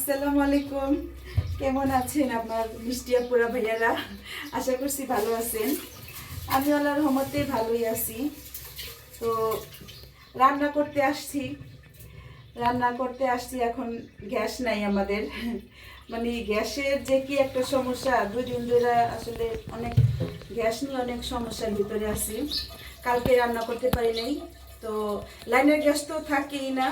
আসসালামু আলাইকুম। কেমন আছেন আপনার মিষ্টি আপুরা ভাইয়ারা? আশা করছি ভালো আছেন। আমি আল্লাহর রহমতে ভালোই আছি। তো রান্না করতে আসছি এখন গ্যাস নাই আমাদের। মানে গ্যাসের যে কি একটা সমস্যা, দুদিন ধরে আসলে অনেক গ্যাস নিয়ে অনেক সমস্যার ভিতরে আছি। কালকে রান্না করতে পারি নাই। তো লাইনের গ্যাস তো থাকেই না,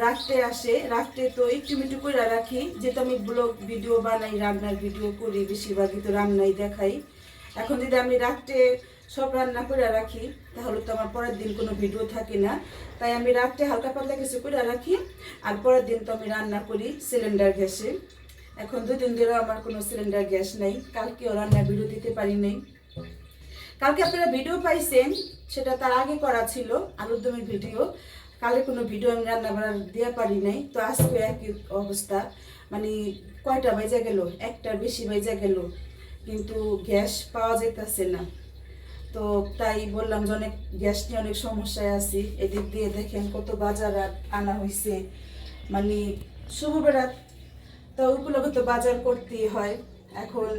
রাখতে আসে, রাখতে তো একটু মিটু করে রাখি, যেহেতু আমি ব্লগ ভিডিও বানাই, রান্নার ভিডিও করি, বেশিরভাগই তো রান্নাই দেখাই। এখন যদি আমি রাত্রে সব রান্না করে রাখি তাহলে তো আমার পরের দিন কোনো ভিডিও থাকে না। তাই আমি রাত্রে হালকা পাতলা কিছু করে রাখি, আর পরের দিন তো আমি রান্না করি সিলিন্ডার গ্যাসে। এখন 2 দিন ধরে আমার কোনো সিলিন্ডার গ্যাস নেই, কালকেও রান্নার ভিডিও দিতে পারি নাই। কালকে আপনারা ভিডিও পাইছেন, সেটা তার আগে করা ছিল আলুর দমের ভিডিও। কালে কোনো ভিডিও আমি রান্না বান্না দিয়ে পারি নাই। তো আজকে একই অবস্থা, মানে কয়টা বেজে গেল, একটার বেশি বেজে গেল, কিন্তু গ্যাস পাওয়া যাইতেছে না। তো তাই বললাম যে অনেক গ্যাস নিয়ে অনেক সমস্যায় আছি। এদিক দিয়ে দেখেন কত বাজার আনা হয়েছে, মানে শুভ বেড়াত, তো ওইগুলোকে তো বাজার করতেই হয়। এখন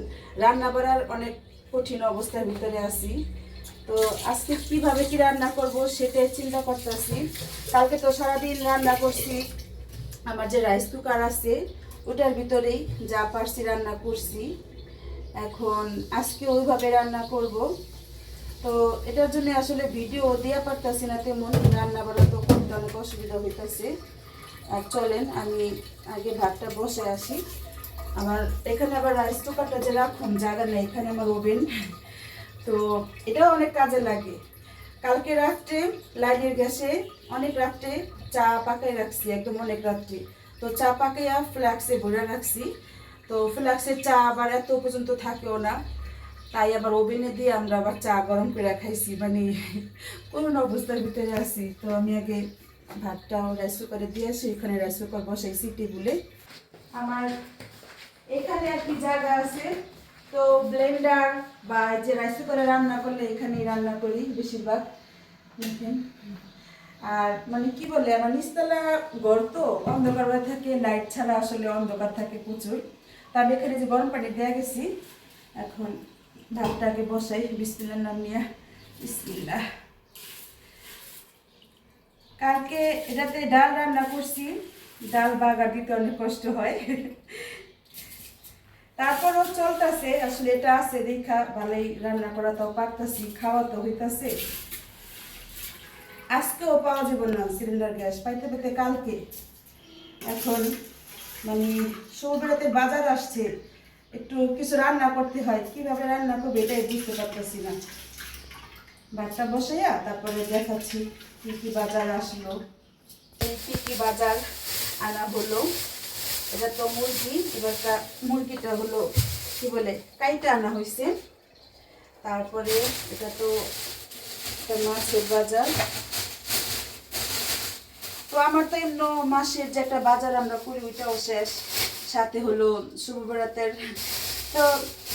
রান্না বাড়ার অনেক কঠিন অবস্থার ভিতরে আছি। তো আজকে কিভাবে কি রান্না করব সেটাই চিন্তা করতেছি। কালকে তো সারাদিন রান্না করছি, আমার যে রাইস কুকার আছে ওটার ভিতরেই যা পারছি রান্না করছি। এখন আজকে ওইভাবে রান্না করব। তো এটার জন্য আসলে ভিডিও দেওয়া পারতেছি না তেমন, রান্না বাড়া তো করতে অনেক অসুবিধা হইতেছে। আর চলেন আমি আগে ভাতটা বসে আসি। আমার এখানে আবার রাইস কুকারটা যে রাখুন জায়গা নেই, এখানে আমার ওভেন, তো এটাও অনেক কাজে লাগে। কালকে রাত্রে লাইনের গ্যাসে অনেক রাত্রে চা পাকাই রাখছি, একদম অনেক রাত্রে। তো চা পাকাইয়া ফ্লাক্সে ভরে রাখছি। তো ফ্লাক্সের চা আবার এত পর্যন্ত থাকেও না, তাই আবার ওভেনে দিয়ে আমরা আবার চা গরম করে খাইছি। মানে কোন অবস্থার ভিতরে আছি। তো আমি আগে ভাতটাও রাইস কুকারে দিয়ে আসি, এখানে রাইস কুকার বসাইছি টেবিলে। আমার এখানে আর কি জায়গা আছে, তো ব্লেন্ডার বা যে রাইস কুকারে রান্না করলে এখানেই রান্না করি বেশিরভাগ। দেখেন, আর মানে কি বলে, আমার নিচতলা ঘর তো অন্ধকার থাকে, লাইট ছাড়া আসলে অন্ধকার থাকে প্রচুর। তা আমি এখানে যে গরম পানি দেওয়া গেছি, এখন ভাতটাকে বসাই বিসমিল্লাহর নাম নিয়ে। বিসমিল্লাহ। কালকে এটাতে ডাল রান্না করছি, ডাল বাগা দিতে অনেক কষ্ট হয়, তারপরও চলতেছে। আসলে এটা আছে দেখা ভালোই রান্না করা তো পারতেছি, খাওয়া তো হইতাছে। আজকেও পাওয়া যাবে না সিলিন্ডার গ্যাস, পাইতে পেতে কালকে। এখন মানে সৌবেড়াতে বাজার আসছে, একটু কিছু রান্না করতে হয়, কিভাবে রান্না করবে এটাই বুঝতে পারতেছি না। ভাতটা বসাইয়া তারপরে দেখাচ্ছি কি কি বাজার আসলো, কি কি বাজার আনা হলো। এটা তো মুরগি, এবারটা মুরগিটা হলো কি বলে কাইটা আনা হয়েছে। তারপরে এটা তো একটা মাছের বাজার। তো আমার তো এমন মাসের যে একটা বাজার আমরা করি ওইটাও শেষ, সাথে হলো শুভ বরাতের। তো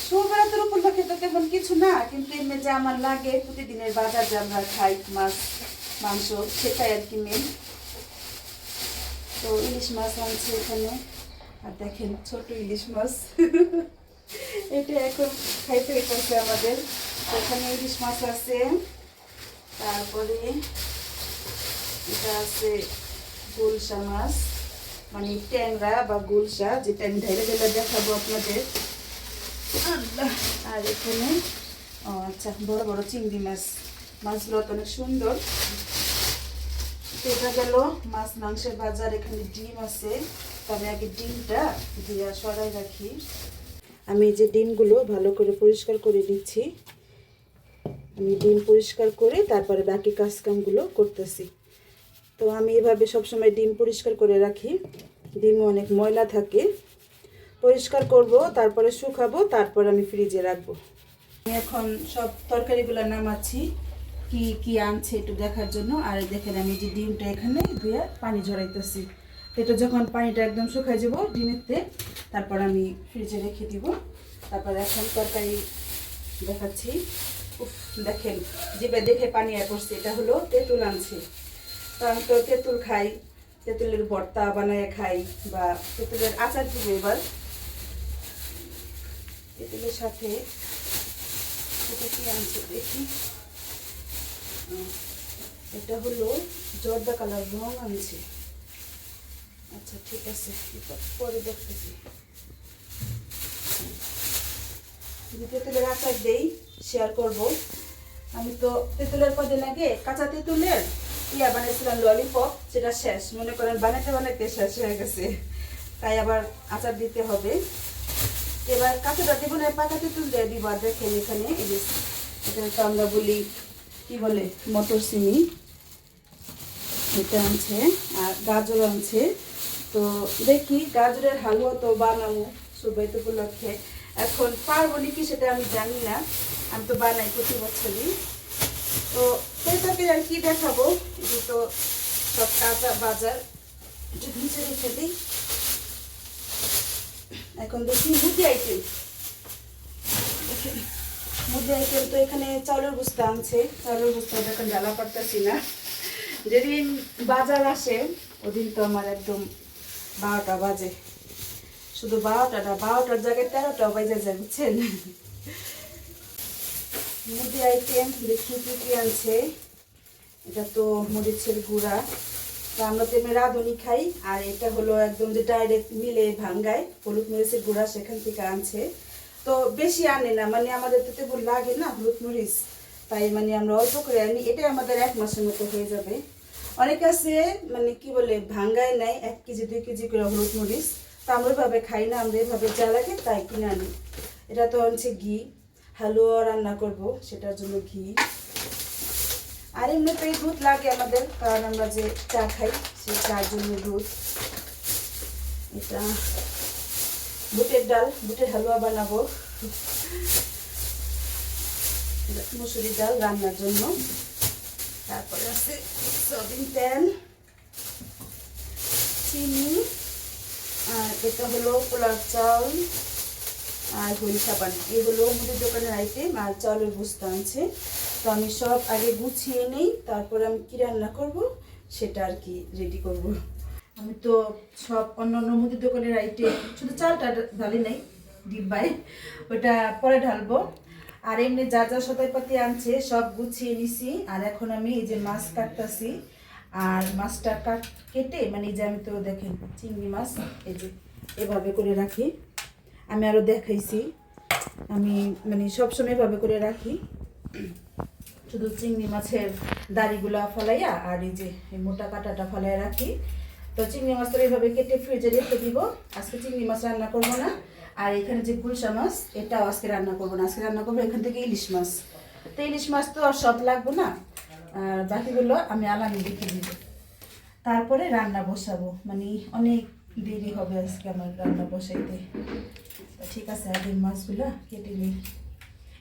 শুভ বরাতের উপলক্ষে তো তেমন কিছু না, কিন্তু এমনি যে আমার লাগে প্রতিদিনের বাজার যে আমরা খাই মাছ মাংস, সেটাই আর কি মেন। তো ইলিশ মাছ আনছে এখানে, আর দেখেন ছোট ইলিশ মাছ, এটা এখন খাইতে হইতেছে আমাদের। এখানে ইলিশ মাছ আছে, তারপরে এটা আছে গুলশা মাছ, মানে ট্যাংরা বা গুলশা, যেটা আমি ঢাইলে ঢাইলে দেখাবো আপনাদের। আর এখানে আচ্ছা বড় বড় চিংড়ি মাছ, মাছগুলো তো অনেক সুন্দর। এটা গেল মাছ মাংসের বাজার। এখানে ডিম আছে, তবে আগে ডিমটা দিয়ে সরাই রাখি। আমি যে ডিমগুলো ভালো করে পরিষ্কার করে দিচ্ছি, আমি ডিম পরিষ্কার করে তারপরে বাকি কাজকামগুলো করতেছি। তো আমি এভাবে সবসময় ডিম পরিষ্কার করে রাখি, ডিমও অনেক ময়লা থাকে। পরিষ্কার করব, তারপরে শুকাবো, তারপর আমি ফ্রিজে রাখবো। আমি এখন সব তরকারিগুলো নামাচ্ছি, কি কি আনছে একটু দেখার জন্য। আর দেখেন আমি যে ডিমটা এখানে ধুয়ে পানি ঝরাইতেছি। এটা যখন পানিটা একদম শুকাই যাব ডিমেতে, তারপর আমি ফ্রিজে রেখে দিব। তারপর এখন তরকারি দেখাচ্ছি। উফ দেখেন, জিভে দেখে পানি করছে। এটা হলো তেঁতুল আনছে, তো আমি তো তেঁতুল খাই, তেঁতুলের ভর্তা বানায় খাই বা তেঁতুলের আচার দিব এবার। তেঁতুলের সাথে এটা কি আনছে দেখি, এটা হলো জর্দা কালার রং আনছে। আচ্ছা ঠিক আছে, পরে দেখতেছি। তেঁতুলের আচার দেই, শেয়ার করব। আমি তো তেঁতুলের কদিন আগে কাঁচা তেঁতুলের বানিয়েছিলাম ললিপপ, সেটা শেষ, মনে করেন বানাতে বানাতে শেষ হয়ে গেছে, তাই আবার আচার দিতে হবে। এবার কাঁচাটা দিব না, পাকা তেঁতুল দিয়ে দিব। আর দেখেন এখানে এখানে তো আমরা বলি কি বলে মটরশুঁটি, এটা আনছে আর গাজর আনছে। তো দেখি গাজরের হালুয়া তো বানাবো সুবাইতে উপলক্ষে। এখন পারবো নাকি সেটা আমি জানি না, আমি তো বানাই প্রতি বছরই। তো সেটাকে আর কি দেখাবো, এই তো সব কাঁচা বাজার নিচে রেখে দিই। এখন দেখি মুদি আইটেম। মুদি আইটেম তো এখানে চাউলের বস্তা আনছে, চাউলের বস্তা এখন জ্বালা পারতেছি না। যেদিন বাজার আসে ওদিন তো আমার একদম 12টা বাজে, শুধু 12টার জায়গায় 13টা বাজে যায়, বুঝছেন। মুদি আইটেম দেখি কি কি আনছে। এটা তো মরিচের গুঁড়া, তো আমরা তো এমনি রাঁধুনি খাই, আর এটা হলো একদম যে ডাইরেক্ট মিলে ভাঙ্গায় হলুদ মরিচের গুঁড়া, সেখান থেকে আনছে। তো বেশি আনে না, মানে আমাদের তো তেমন লাগে না হলুদ মরিচ, তাই মানে আমরা অল্প করে আনি। এটাই আমাদের 1 মাসের মতো হয়ে যাবে। অনেকে আছে মানে কি বলে ভাঙ্গায় নেয় 1 কেজি 2 কেজি করে হলুদ মরিচ, তা আমরা এভাবে খাই না, আমরা এভাবে যা লাগে তাই কিনে আনি। এটা তো হচ্ছে ঘি, হালুয়া রান্না করব সেটার জন্য ঘি। আর এমনিতেই দুধ লাগে আমাদের, কারণ আমরা যে চা খাই সেই চার জন্য দুধ। এটা বুটের ডাল, বুটের হালুয়া বানাবো, মুসুরির ডাল রান্নার জন্য। তারপরে আছে সয়াবিন তেল, চিনি, আর এটা হলো পোলার চাউল আর হইল সাবান। এগুলো মুদির দোকানের আইটেম। আর চাউলের বস্তা আনছে। তো আমি সব আগে গুছিয়ে নেই, তারপরে আমি কি রান্না করব সেটা আর কি রেডি করব। আমি তো সব অন্যান্য মুদির দোকানের আইটেম, শুধু চালটা ঢালি নাই ডিব্বায়, ওটা পরে ঢালবো। আর এমনি যা যা সদাইপাতি আনছে সব গুছিয়ে নিছি। আর এখন আমি এই যে মাছ কাটতেছি, আর মাছটা কেটে মানে যে আমি তো দেখেন চিংড়ি মাছ এই যে এভাবে করে রাখি, আমি আরও দেখাইছি, আমি মানে সবসময় এভাবে করে রাখি, শুধু চিংড়ি মাছের দাড়িগুলা ফলাইয়া আর এই যে মোটা কাঁটাটা ফলাইয়া রাখি। তো চিংড়ি মাছটা এইভাবে কেটে ফ্রিজে রেখে দিব। আজকে চিংড়ি মাছ রান্না করবো না। আর এখানে যে গুলশা মাছ, এটাও আজকে রান্না করবো না, আজকে রান্না করবো এখান থেকে ইলিশ মাছ। তো ইলিশ মাছ তো আর সব লাগবো না, আর বাকিগুলো আমি আলাদা রেখে দিব, তারপরে রান্না বসাবো। মানে অনেক দেরি হবে আজকে আমার রান্না বসাইতে। ঠিক আছে, আগে মাছগুলো কেটে নিই।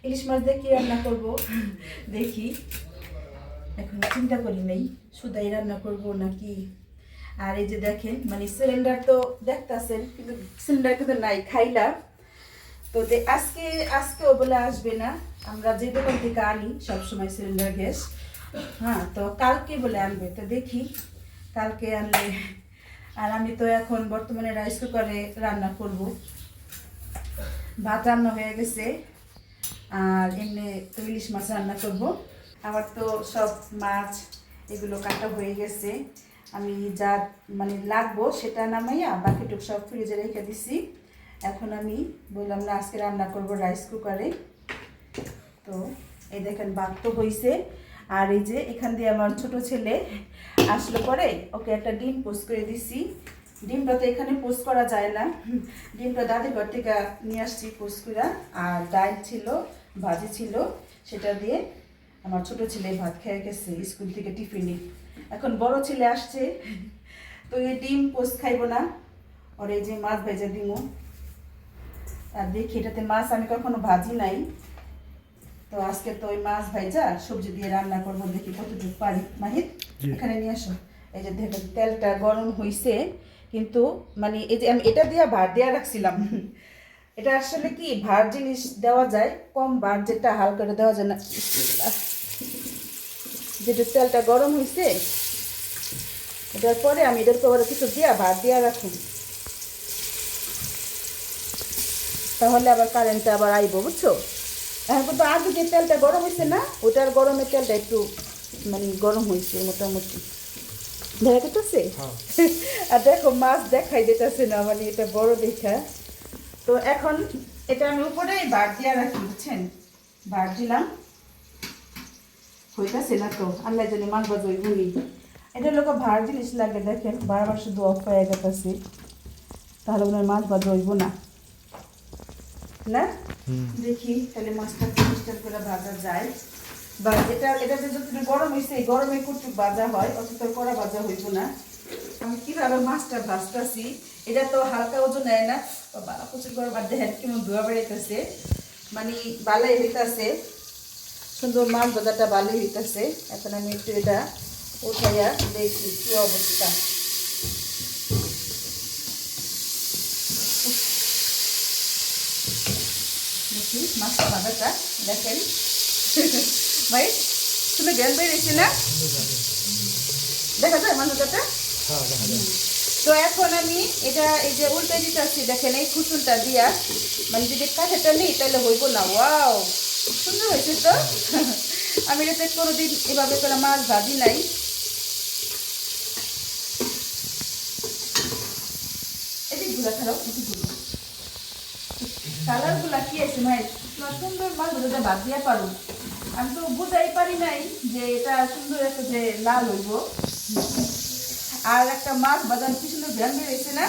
ইলিশ মাছ দিয়ে কী রান্না করবো দেখি, এখন চিন্তা করি নেই শুধাই রান্না করবো নাকি। আর এই যে দেখেন মানে সিলিন্ডার তো দেখতেছেন, কিন্তু সিলিন্ডার কিন্তু নাই, খাইলা তো আজকেও বলে আসবে না। আমরা যে দোকান থেকে আনি সবসময় সিলিন্ডার গ্যাস, হ্যাঁ, তো কালকে বলে আনবে, তো দেখি কালকে আনলে। আর আমি তো এখন বর্তমানে রাইস কুকারে রান্না করব। ভাত রান্না হয়ে গেছে, আর এমনি তো ইলিশ মাছ রান্না করব। আমার তো সব মাছ এগুলো কাটা হয়ে গেছে, আমি যা মানে লাগবো সেটা নামাইয়া বাকিটুকু সব ফ্রিজে রেখে দিছি। এখন আমি বললাম না আজকে রান্না করব রাইস কুকারে। তো এই দেখেন ভাত তো হয়েছে। আর এই যে এখান দিয়ে আমার ছোট ছেলে আসলো, পরে ওকে একটা ডিম পোস্ট করে দিছি। ডিমটা তো এখানে পোস্ট করা যায় না, ডিমটা দাদির ঘর থেকে নিয়ে আসছি পোস্ট করে। আর ডাল ছিল, ভাজি ছিল, সেটা দিয়ে আমার ছোট ছেলে ভাত খেয়ে গেছে স্কুল থেকে টিফিনে। এখন বড় ছেলে আসছে, তো এই ডিম পোস্ট খাইব না, ওর এই যে মাছ ভেজে দিব। আর দেখি এটাতে মাছ আমি কখনো ভাজি নাই, তো আজকে তো ওই মাছ ভাইজা সবজি দিয়ে রান্না করবো, দেখি কতটুকু পারি। মাহির এখানে নিয়ে আসো। এই যে দেখেন তেলটা গরম হয়েছে, কিন্তু মানে এই যে আমি এটা দিয়ে ভাত দেওয়া রাখছিলাম, এটা আসলে কি ভাত জিনিস দেওয়া যায় কম, ভাত যেটা হালকা দেওয়া যায় না। যেটা তেলটা গরম হয়েছে, এটার পরে আমি এটার পরে কিছু দিয়া ভাত দিয়া রাখুন, তাহলে আবার কারেন্টটা আবার আইব, বুঝছো। এখন কিন্তু আগে যে তেলটা গরম হয়েছে না, ওটার গরমের তেলটা একটু মানে গরম হয়েছে মোটামুটি, দেখা যেতেছে। আর দেখো মাছ দেখাই যেতেছে না, মানে এটা বড় দেখা। তো এখন এটা আমি উপরে ভাত দিয়া রাখি, বুঝছেন, ভাত দিলাম, হইতাছে না তো আল্লাহ জানি মাছ ভাজ হইবই। এটা লোক ভার জিনিস লাগে, দেখেন বারবার শুধু অফ হয়ে গেছে, তাহলে ওনার মাছ ভাজ হইব না, না দেখি তাহলে মাছটা পরিষ্কার করে ভাজা যায়, বা এটা যে যতটুকু গরম হয়েছে এই গরমে কটুক ভাজা হয়, অত কড়া ভাজা হইব না। আমি কিভাবে মাছটা ভাজতেছি, এটা তো হালকা ওজন নেয় না, বালা প্রচুর গরম, আর দেখেন কেমন ধোয়া বেড়াইতেছে, মানে বালাই হইতেছে, সুন্দর মাছ ভাজাটা ভালোই হইতেছে। এখন আমি একটু এটা উঠাইয়া দেখি কি অবস্থা। দেখি মাছটা ভাজাটা দেখেন ভাই, তুমি গ্যাস বেরিয়েছি না, দেখা যায় মাছ ভাজাটা। তো এখন আমি এটা এই যে উল্টে দিতেছি, দেখেন এই কুচুনটা দিয়া, মানে যদি কাঠেটা নিই তাহলে হইব না। ওয়াও, সুন্দর হয়েছে তো। আমি এটাতে কোনোদিন এভাবে করে মাছ ভাজি নাই। এদিক গুলা খারাপ, এদিক গুলো কালার গুলা কি আছে ভাই, সুন্দর মাছ ভাজা ভাত দিয়া পারুন। আমি তো বুঝাই পারি নাই যে এটা সুন্দর একটা যে লাল হইব। আর একটা মাছ বাজার কি সুন্দর ভ্যান বেরিয়েছে না,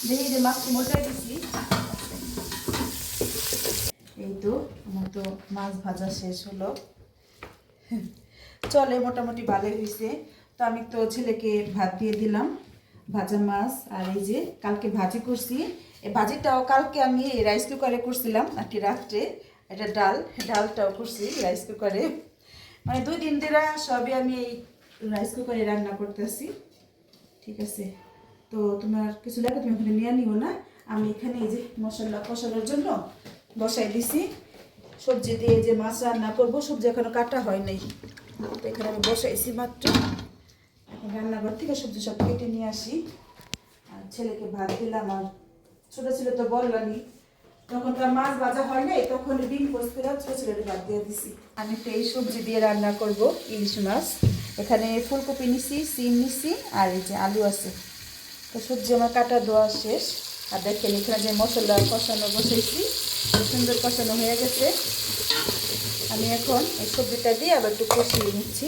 দেখি যে মাছটি মোটাই দিচ্ছি। এই তো আমার তো মাছ ভাজা শেষ হলো, চলে মোটামুটি ভালোই হয়েছে। তো আমি তো ছেলেকে ভাত দিয়ে দিলাম, ভাজা মাছ, আর এই যে কালকে ভাজি করছি, এই ভাজিটাও কালকে আমি রাইস কুকারে করছিলাম আর কি রাত্রে। এটা ডালটাও করছি রাইস কুকারে, মানে 2 দিন ধরে সবই আমি এই রাইস কুকারে রান্না করতেছি। ঠিক আছে, তো তোমার কিছু লাগে তুমি ওখানে নিয়ে নিও না, আমি এখানে এই যে মশলা কষানোর জন্য বসাই দিছি। সবজি দিয়ে যে মাছ রান্না করবো, সবজি এখনো কাটা হয় নাই, তো এখানে আমি বসাইছি মাত্র। এখন রান্নাঘর থেকে সবজি সব কেটে নিয়ে আসি, আর ছেলেকে ভাত দিলাম। আর ছোটো ছিল তো বললামই, তখন তো মাছ ভাজা হয় নাই, তখন ডিম পোস্ট করে ছোটো ছেলেকে ভাত দিয়ে দিছি। আমি তো এই সবজি দিয়ে রান্না করব ইলিশ মাছ। এখানে ফুলকপি নিছি, সিম নিছি, আর এই যে আলু আছে। তো সবজি আমার কাটা ধোয়া শেষ। আর দেখেন এখানে যে মশলা কষানো বসেছি, সুন্দর কষানো হয়ে গেছে। আমি এখন এই সবজিটা দিয়ে আবার একটু কষিয়ে নিচ্ছি।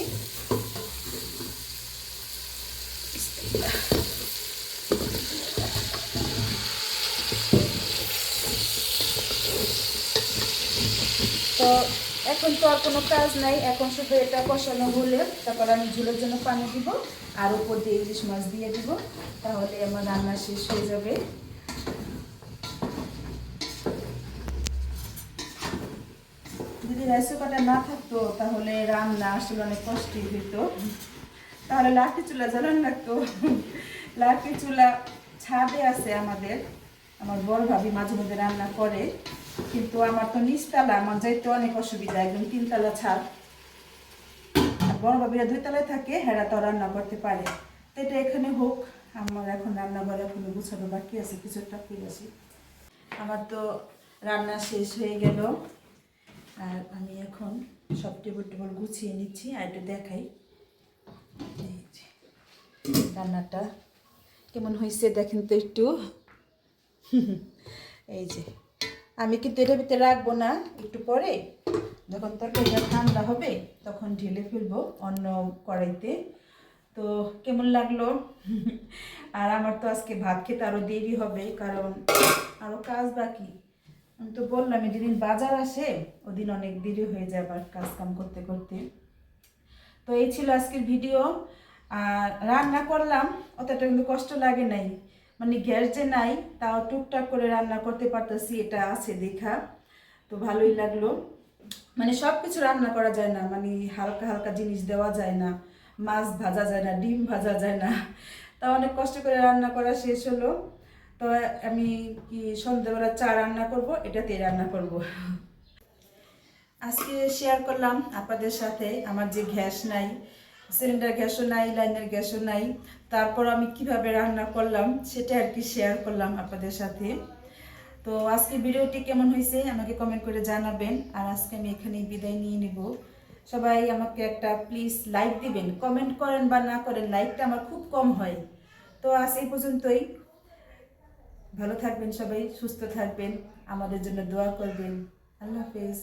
তো এখন তো আর কোনো কাজ নাই, এখন শুধু এটা কষানো হলে তারপর আমি ঝোলের জন্য পানি দিব, আর উপর দিয়ে ইলিশ মাছ দিয়ে দিব, তাহলে আমার রান্না শেষ হয়ে যাবে। যদি রাইস কুকারটা না থাকতো তাহলে রান্না আসলে অনেক কষ্টই হইতো, তাহলে লাঠি চুলা জ্বালানো লাগতো। লাঠি চুলা ছাদে আছে আমাদের, আমার বড় ভাবি মাঝে মধ্যে রান্না করে, কিন্তু আমার তো নিচতলা, আমার যাইতে অনেক অসুবিধা, একদম 3 তলা ছাদ। আর বড় ভাবিরা 2 তলায় থাকে, হেরা তো রান্না করতে পারে। তো এটা এখানে হোক, আমার এখন রান্নাঘরে এখন গুছানো বাকি আছে, কিছু একটা ফিরে আসি। আমার তো রান্না শেষ হয়ে গেল, আর আমি এখন সব টেবিল গুছিয়ে নিচ্ছি। আর একটু দেখাই রান্নাটা কেমন হয়েছে, দেখেন তো একটু। এই যে আমি কিন্তু এটার ভিতরে রাখবো না, একটু পরে যখন তরকারিটা ঠান্ডা হবে তখন ঢেলে ফেলবো অন্য কড়াইতে। তো কেমন লাগলো? আর আমার তো আজকে ভাত খেতে আরও দেরি হবে, কারণ আরও কাজ বাকি। আমি তো বললাম যেদিন বাজার আসে ওদিন অনেক দেরি হয়ে যায় আবার কাজ কাম করতে করতে। তো এই ছিল আজকের ভিডিও। আর রান্না করলাম, অতটা কিন্তু কষ্ট লাগে নাই, মানে গ্যাস যে নাই তাও টুকটাক করে রান্না করতে পারতেছি, এটা আছে দেখা তো ভালোই লাগলো। মানে সব কিছু রান্না করা যায় না, মানে হালকা হালকা জিনিস দেওয়া যায় না, মাছ ভাজা যায় না, ডিম ভাজা যায় না, তা অনেক কষ্ট করে রান্না করা শেষ হলো। তো আমি কি সন্ধ্যাবেলা চা রান্না করব, এটাতে রান্না করব। আজকে শেয়ার করলাম আপনাদের সাথে আমার যে গ্যাস নাই, সিলিন্ডার গ্যাসও নাই, লাইনের গ্যাসও নাই। তারপর আমি কিভাবে রান্না করলাম সেটা আর কি শেয়ার করলাম আপনাদের সাথে। তো আজকে ভিডিওটি কেমন হয়েছে আমাকে কমেন্ট করে জানাবেন। আর আজকে আমি এখানেই বিদায় নিয়ে নেব। সবাই আমাকে একটা প্লিজ লাইক দিবেন, কমেন্ট করেন বা না করেন, লাইকটা আমার খুব কম হয়। তো আজ এই পর্যন্তই। ভালো থাকবেন সবাই, সুস্থ থাকবেন, আমাদের জন্য দোয়া করবেন। আল্লাহ হাফেজ।